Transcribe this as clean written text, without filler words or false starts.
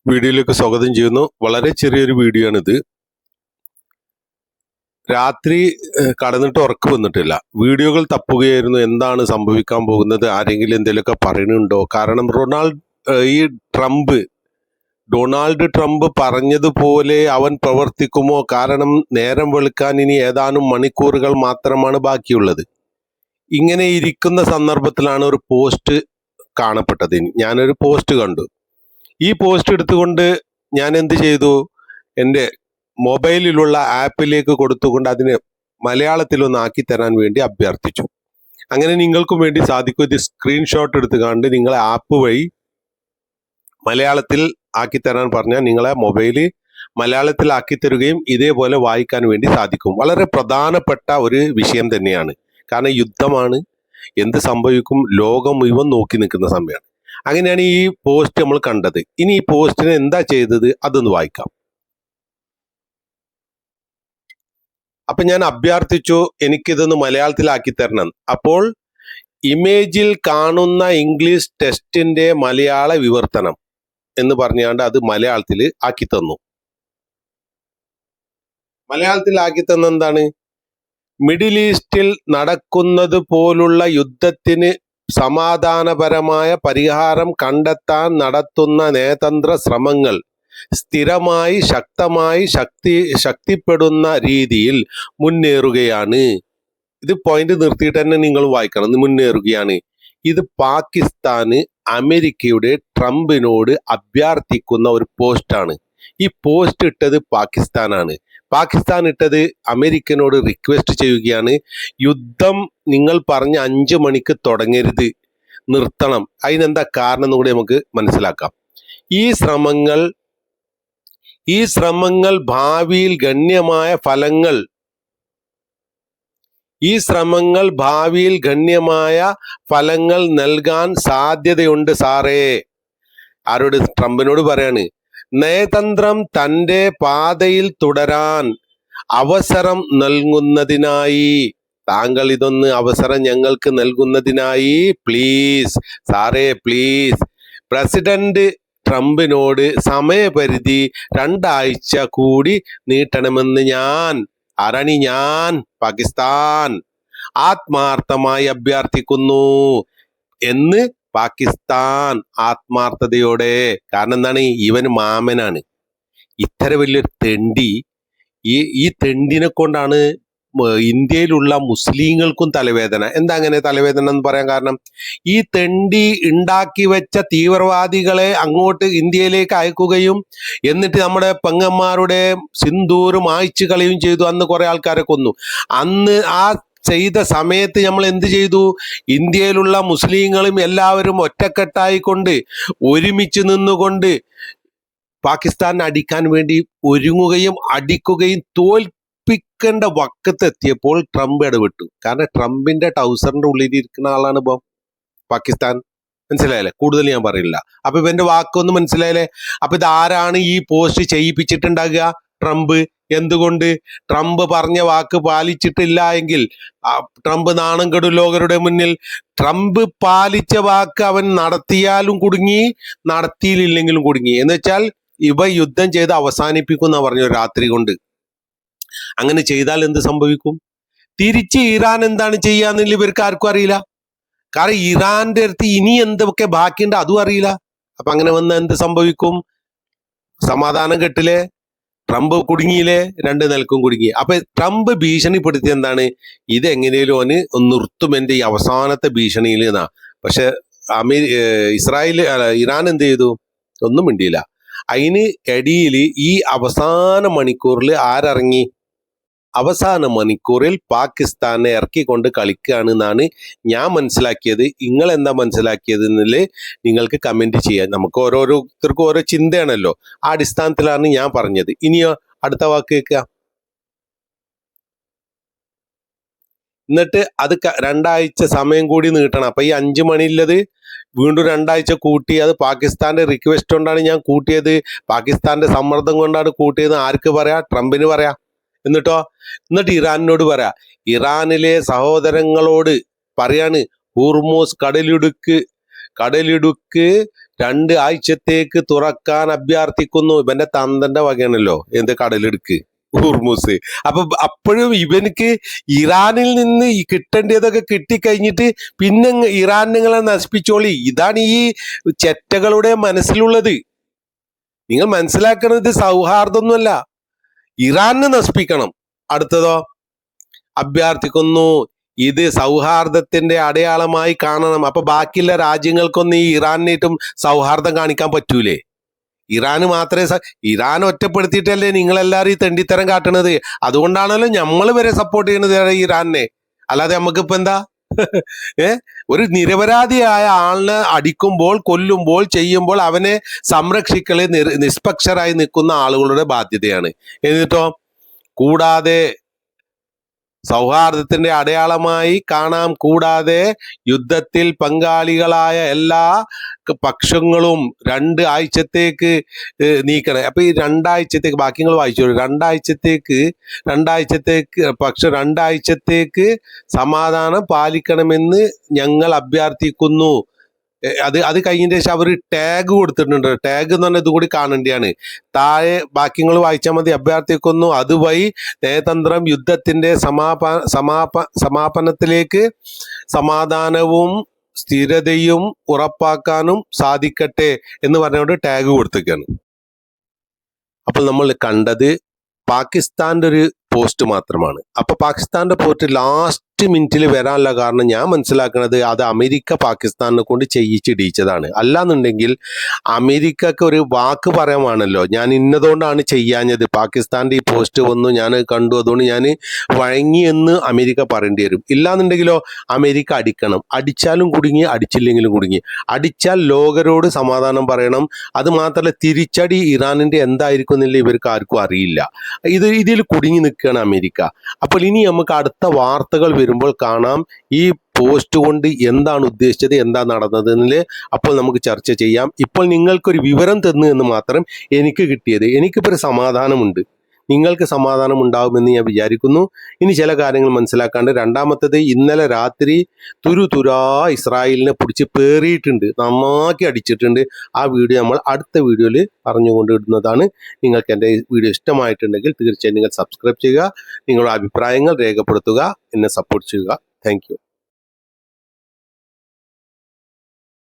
വീഡിയോയിലേക്ക് സ്വാഗതം ചെയ്യുന്നു. വളരെ ചെറിയൊരു വീഡിയോ ആണിത്. രാത്രി കടന്നിട്ട് ഉറക്കം വന്നിട്ടില്ല. വീഡിയോകൾ തപ്പുകയായിരുന്നു, എന്താണ് സംഭവിക്കാൻ പോകുന്നത്, ആരെങ്കിലും എന്തെങ്കിലുമൊക്കെ പറയുന്നുണ്ടോ. കാരണം ഡൊണാൾഡ് ട്രംപ് പറഞ്ഞതുപോലെ അവൻ പ്രവർത്തിക്കുമോ? കാരണം നേരം വെളുക്കാൻ ഇനി ഏതാനും മണിക്കൂറുകൾ മാത്രമാണ് ബാക്കിയുള്ളത്. ഇങ്ങനെ ഇരിക്കുന്ന സന്ദർഭത്തിലാണ് ഒരു പോസ്റ്റ് കാണപ്പെട്ടത്. ഞാനൊരു പോസ്റ്റ് കണ്ടു. ഈ പോസ്റ്റ് എടുത്തുകൊണ്ട് ഞാൻ എന്ത് ചെയ്തു, എൻ്റെ മൊബൈലിലുള്ള ആപ്പിലേക്ക് കൊടുത്തുകൊണ്ട് അതിനെ മലയാളത്തിലൊന്ന് ആക്കി തരാൻ വേണ്ടി അഭ്യർത്ഥിച്ചു. അങ്ങനെ നിങ്ങൾക്കും വേണ്ടി സാധിക്കും. ഇത് സ്ക്രീൻഷോട്ട് എടുത്തുകൊണ്ട് നിങ്ങളെ ആപ്പ് വഴി മലയാളത്തിൽ ആക്കി തരാൻ പറഞ്ഞാൽ നിങ്ങളെ മൊബൈല് മലയാളത്തിൽ ആക്കി തരുകയും ഇതേപോലെ വായിക്കാൻ വേണ്ടി സാധിക്കും. വളരെ പ്രധാനപ്പെട്ട ഒരു വിഷയം തന്നെയാണ്. കാരണം യുദ്ധമാണ്, എന്ത് സംഭവിക്കും, ലോകം മുഴുവൻ നോക്കി നിൽക്കുന്ന സമയമാണ്. അങ്ങനെയാണ് ഈ പോസ്റ്റ് നമ്മൾ കണ്ടത്. ഇനി ഈ പോസ്റ്റിനെ എന്താ ചെയ്തത് അതൊന്ന് വായിക്കാം. അപ്പൊ ഞാൻ അഭ്യർത്ഥിച്ചു, എനിക്കിതൊന്ന് മലയാളത്തിലാക്കി തരണം. അപ്പോൾ ഇമേജിൽ കാണുന്ന ഇംഗ്ലീഷ് ടെക്സ്റ്റിന്റെ മലയാള വിവർത്തനം എന്ന് പറഞ്ഞാണ്ട് അത് മലയാളത്തിൽ ആക്കി തന്നു. മലയാളത്തിൽ ആക്കി തന്ന എന്താണ്, മിഡിൽ ഈസ്റ്റിൽ നടക്കുന്നത് പോലുള്ള യുദ്ധത്തിന് സമാധാനപരമായ പരിഹാരം കണ്ടെത്താൻ നടത്തുന്ന നയതന്ത്ര ശ്രമങ്ങൾ സ്ഥിരമായി ശക്തിപ്പെടുന്ന രീതിയിൽ മുന്നേറുകയാണ്. ഇത് പോയിന്റ് നിർത്തിയിട്ട് തന്നെ നിങ്ങൾ വായിക്കണം. മുന്നേറുകയാണ്. ഇത് പാകിസ്ഥാന് അമേരിക്കയുടെ ട്രംപിനോട് അഭ്യർത്ഥിക്കുന്ന ഒരു പോസ്റ്റാണ്. ഈ പോസ്റ്റ് ഇട്ടത് പാകിസ്ഥാനാണ്. പാകിസ്ഥാൻ ഇട്ടത് അമേരിക്കനോട് റിക്വസ്റ്റ് ചെയ്യുകയാണ്, യുദ്ധം നിങ്ങൾ പറഞ്ഞ 5 മണിക്ക് തുടങ്ങരുത്, നിർത്തണം. അതിനെന്താ കാരണം എന്ന് കൂടി നമുക്ക് മനസ്സിലാക്കാം. ഈ ശ്രമങ്ങൾ ഭാവിയിൽ ഗണ്യമായ ഫലങ്ങൾ നൽകാൻ സാധ്യതയുണ്ട് സാറേ. ആരോട്? ട്രംപിനോട് പറയാണ്. നയതന്ത്രം തന്റെ പാതയിൽ തുടരാൻ അവസരം നൽകുന്നതിനായി, താങ്കൾ ഇതൊന്ന് അവസരം ഞങ്ങൾക്ക് നൽകുന്നതിനായി പ്ലീസ് സാറേ, പ്ലീസ് പ്രസിഡന്റ് ട്രംപിനോട് സമയപരിധി 2 ആഴ്ച കൂടി നീട്ടണമെന്ന് ഞാൻ പാകിസ്ഥാൻ ആത്മാർത്ഥമായി അഭ്യർത്ഥിക്കുന്നു എന്ന് പാകിസ്ഥാൻ ആത്മാർത്ഥതയോടെ. കാരണം എന്താണ്, ഇവന് മാമനാണ്. ഇത്ര വലിയൊരു തെണ്ടി, ഈ തെണ്ടിനെ കൊണ്ടാണ് ഇന്ത്യയിലുള്ള മുസ്ലിങ്ങൾക്കും തലവേദന. എന്താ അങ്ങനെ തലവേദന എന്ന് പറയാൻ കാരണം, ഈ തെണ്ടി ഉണ്ടാക്കി വെച്ച തീവ്രവാദികളെ അങ്ങോട്ട് ഇന്ത്യയിലേക്ക് അയക്കുകയും എന്നിട്ട് നമ്മുടെ പെങ്ങന്മാരുടെ സിന്ദൂരും മായ്ച്ചു കളയുകയും ചെയ്തു. അന്ന് കുറെ ആൾക്കാരെ കൊന്നു. അന്ന് ആ ചെയ്ത സമയത്ത് നമ്മൾ എന്ത് ചെയ്തു, ഇന്ത്യയിലുള്ള മുസ്ലിങ്ങളും എല്ലാവരും ഒറ്റക്കെട്ടായിക്കൊണ്ട് ഒരുമിച്ച് നിന്നുകൊണ്ട് പാകിസ്ഥാനെ അടിക്കാൻ വേണ്ടി ഒരുങ്ങുകയും അടിക്കുകയും തോൽപ്പിക്കേണ്ട വക്കത്തെത്തിയപ്പോൾ ട്രംപ് ഇടപെട്ടു. കാരണം ട്രംപിന്റെ ടൗസറിന്റെ ഉള്ളിൽ ഇരിക്കുന്ന ആളാണ് ഇപ്പം പാകിസ്ഥാൻ. മനസ്സിലായല്ലേ? കൂടുതൽ ഞാൻ പറയില്ല. അപ്പൊ ഇവന്റെ വാക്കൊന്നും മനസ്സിലായല്ലേ? അപ്പൊ ഇതാരാണ് ഈ പോസ്റ്റ് ചെയ്യിപ്പിച്ചിട്ടുണ്ടാകുക? ട്രംപ്. എന്തുകൊണ്ട്? ട്രംപ് പറഞ്ഞ വാക്ക് പാലിച്ചിട്ടില്ല എങ്കിൽ ട്രംപ് നാണം കെടും ലോകരുടെ മുന്നിൽ. ട്രംപ് പാലിച്ച വാക്ക് അവൻ നടത്തിയാലും കുടുങ്ങി, നടത്തിയില്ലെങ്കിലും കുടുങ്ങി. എന്ന് വെച്ചാൽ ഇവ യുദ്ധം ചെയ്ത് അവസാനിപ്പിക്കുന്ന പറഞ്ഞു രാത്രി കൊണ്ട്. അങ്ങനെ ചെയ്താൽ എന്ത് സംഭവിക്കും? തിരിച്ച് ഇറാൻ എന്താണ് ചെയ്യാന്നില്ല ഇവർക്ക് ആർക്കും അറിയില്ല. കാരണം ഇറാന്റെ അടുത്ത് ഇനി എന്തൊക്കെ ബാക്കിയുണ്ട് അതും അറിയില്ല. അപ്പൊ അങ്ങനെ വന്ന എന്ത് സംഭവിക്കും? സമാധാനം കെട്ടില്ലേ? ട്രംപ് കുടുങ്ങിയില്ലേ? 2 നിലക്കും കുടുങ്ങി. അപ്പൊ ട്രംപ് ഭീഷണിപ്പെടുത്തി എന്താണ്, ഇത് എങ്ങനെയും ഓന് നിർത്തും എന്റെ ഈ അവസാനത്തെ ഭീഷണിയിൽ എന്നാ. പക്ഷെ ഇറാൻ എന്ത് ചെയ്തു? ഒന്നും മിണ്ടിയില്ല. അതിന് ഇടയിൽ ഈ അവസാന മണിക്കൂറിൽ ആരിറങ്ങി? അവസാന മണിക്കൂറിൽ പാകിസ്ഥാനെ ഇറക്കിക്കൊണ്ട് കളിക്കുകയാണ് എന്നാണ് ഞാൻ മനസ്സിലാക്കിയത്. നിങ്ങൾ എന്താ മനസ്സിലാക്കിയത് എന്നതിൽ നിങ്ങൾക്ക് കമന്റ് ചെയ്യാം. നമുക്ക് ഓരോരുത്തർക്കും ഓരോ ചിന്തയാണല്ലോ. ആ അടിസ്ഥാനത്തിലാണ് ഞാൻ പറഞ്ഞത്. ഇനിയോ അടുത്ത വാക്ക് കേൾക്കുക. എന്നിട്ട് അത് 2 ആഴ്ച സമയം കൂടി നീട്ടണം. അപ്പൊ ഈ 5 മണിയുള്ളത് വീണ്ടും 2 ആഴ്ച കൂട്ടി. അത് പാകിസ്ഥാന്റെ റിക്വസ്റ്റ് കൊണ്ടാണ് ഞാൻ കൂട്ടിയത്, പാകിസ്ഥാന്റെ സമ്മർദ്ദം കൊണ്ടാണ് കൂട്ടിയത്. ആർക്ക് പറയാ? ട്രംപിന് പറയാ. എന്നിട്ട് ഇറാനിനോട് പറയാ, ഇറാനിലെ സഹോദരങ്ങളോട് പറയാണ്, ഹോർമൂസ് കടലിടുക്ക് 2 ആഴ്ചത്തേക്ക് തുറക്കാൻ അഭ്യർത്ഥിക്കുന്നു. ഇവന്റെ തന്തന്റെ വകയാണല്ലോ എന്ത് കടലെടുക്ക് ഹുർമുസ്. അപ്പൊ അപ്പോഴും ഇവനക്ക് ഇറാനിൽ നിന്ന് ഈ കിട്ടേണ്ടതൊക്കെ കിട്ടിക്കഴിഞ്ഞിട്ട് പിന്നെ ഇറാൻ നിങ്ങളെ നശിപ്പിച്ചോളി. ഇതാണ് ഈ ചെറ്റകളുടെ മനസ്സിലുള്ളത്. നിങ്ങൾ മനസ്സിലാക്കുന്നത് സൗഹാർദ്ദമൊന്നുമല്ല, ഇറാനെ നശിപ്പിക്കണം. അടുത്തതോ അഭ്യർത്ഥിക്കുന്നു, ഇത് സൗഹാർദ്ദത്തിന്റെ അടയാളമായി കാണണം. അപ്പൊ ബാക്കിയുള്ള രാജ്യങ്ങൾക്കൊന്നും ഈ ഇറാനായിട്ടും സൗഹാർദ്ദം കാണിക്കാൻ പറ്റൂലേ? ഇറാന് മാത്രമേ ഇറാൻ ഒറ്റപ്പെടുത്തിയിട്ടല്ലേ നിങ്ങളെല്ലാരും ഈ തെണ്ടിത്തരം കാട്ടണത്. അതുകൊണ്ടാണല്ലോ നമ്മൾ വരെ സപ്പോർട്ട് ചെയ്യണത് ഇറാനെ. അല്ലാതെ നമുക്കിപ്പോ എന്താ ഒരു നിരപരാധിയായ ആളിനെ അടിക്കുമ്പോൾ, കൊല്ലുമ്പോൾ, ചെയ്യുമ്പോൾ അവനെ സംരക്ഷിക്കല് നിഷ്പക്ഷരായി നിൽക്കുന്ന ആളുകളുടെ ബാധ്യതയാണ്. എന്നിട്ടോ കൂടാതെ സൗഹാർദ്ദത്തിന്റെ അടയാളമായി കാണാം. കൂടാതെ യുദ്ധത്തിൽ പങ്കാളികളായ എല്ലാ പക്ഷങ്ങളും 2 ആഴ്ചത്തേക്ക് നീക്കണം. അപ്പൊ ഈ 2 ആഴ്ചത്തേക്ക് ബാക്കി നിങ്ങൾ വായിച്ചോളൂ. 2 ആഴ്ചത്തേക്ക് സമാധാനം പാലിക്കണമെന്ന് ഞങ്ങൾ അഭ്യർത്ഥിക്കുന്നു. അത് കഴിഞ്ഞതിന് ശേഷം അവർ ടാഗ് കൊടുത്തിട്ടുണ്ട്. ടാഗ് എന്ന് പറഞ്ഞാൽ ഇതുകൂടി കാണേണ്ടിയാണ്. താഴെ വാക്യങ്ങൾ വായിച്ചാൽ മതി. അഭ്യർത്ഥിക്കുന്നു അതുവഴി നയതന്ത്രം യുദ്ധത്തിന്റെ സമാപനത്തിലേക്ക് സമാധാനവും സ്ഥിരതയും ഉറപ്പാക്കാനും സാധിക്കട്ടെ എന്ന് പറഞ്ഞുകൊണ്ട് ടാഗ് കൊടുത്തിരിക്കുകയാണ്. അപ്പോൾ നമ്മൾ കണ്ടത് പാകിസ്ഥാന്റെ ഒരു പോസ്റ്റ് മാത്രമാണ്. അപ്പൊ പാകിസ്ഥാന്റെ പോസ്റ്റ് ലാസ്റ്റ് മിനിറ്റിൽ വരാനുള്ള കാരണം ഞാൻ മനസ്സിലാക്കുന്നത് അത് അമേരിക്ക പാകിസ്ഥാനെ കൊണ്ട് ചെയ്യിച്ചിടിച്ചതാണ്. അല്ലാന്നുണ്ടെങ്കിൽ അമേരിക്കക്ക് ഒരു വാക്ക് പറയാമാണല്ലോ, ഞാൻ ഇന്നതുകൊണ്ടാണ് ചെയ്യാഞ്ഞത്, പാകിസ്ഥാന്റെ ഈ പോസ്റ്റ് വന്നു ഞാൻ കണ്ടു അതുകൊണ്ട് ഞാൻ വഴങ്ങി എന്ന് അമേരിക്ക പറയേണ്ടി വരും. ഇല്ലാന്നുണ്ടെങ്കിലോ അമേരിക്ക അടിക്കണം. അടിച്ചാലും കുടുങ്ങി, അടിച്ചില്ലെങ്കിലും കുടുങ്ങി. അടിച്ചാൽ ലോകരോട് സമാധാനം പറയണം. അത് മാത്രമല്ല തിരിച്ചടി ഇറാനിന്റെ എന്തായിരിക്കും എന്നില്ല ഇവർക്ക് ആർക്കും അറിയില്ല. ഇതിൽ കുടുങ്ങി നിൽക്കുകയാണ് അമേരിക്ക. അപ്പോൾ ഇനി നമുക്ക് അടുത്ത വാർത്തകൾ വരുമ്പോൾ കാണാം ഈ പോസ്റ്റ് കൊണ്ട് എന്താണ് ഉദ്ദേശിച്ചത്, എന്താ നടന്നത് എന്നിൽ അപ്പോൾ നമുക്ക് ചർച്ച ചെയ്യാം. ഇപ്പോൾ നിങ്ങൾക്കൊരു വിവരം തന്നു എന്ന് മാത്രം എനിക്ക് കിട്ടിയത്. എനിക്കിപ്പോൾ ഒരു സമാധാനമുണ്ട്, നിങ്ങൾക്ക് സമാധാനം ഉണ്ടാവുമെന്ന് ഞാൻ വിചാരിക്കുന്നു. ഇനി ചില കാര്യങ്ങൾ മനസ്സിലാക്കാണ്ട്. രണ്ടാമത്തേത്, ഇന്നലെ രാത്രി തുരുതുരാ ഇസ്രായേലിനെ പിടിച്ച് പേറിയിട്ടുണ്ട്, നന്നാക്കി അടിച്ചിട്ടുണ്ട്. ആ വീഡിയോ നമ്മൾ അടുത്ത വീഡിയോയിൽ പറഞ്ഞുകൊണ്ട് ഇടുന്നതാണ്. നിങ്ങൾക്ക് എൻ്റെ വീഡിയോ ഇഷ്ടമായിട്ടുണ്ടെങ്കിൽ തീർച്ചയായും നിങ്ങൾ സബ്സ്ക്രൈബ് ചെയ്യുക, നിങ്ങളുടെ അഭിപ്രായങ്ങൾ രേഖപ്പെടുത്തുക, എന്നെ സപ്പോർട്ട് ചെയ്യുക. Thank you.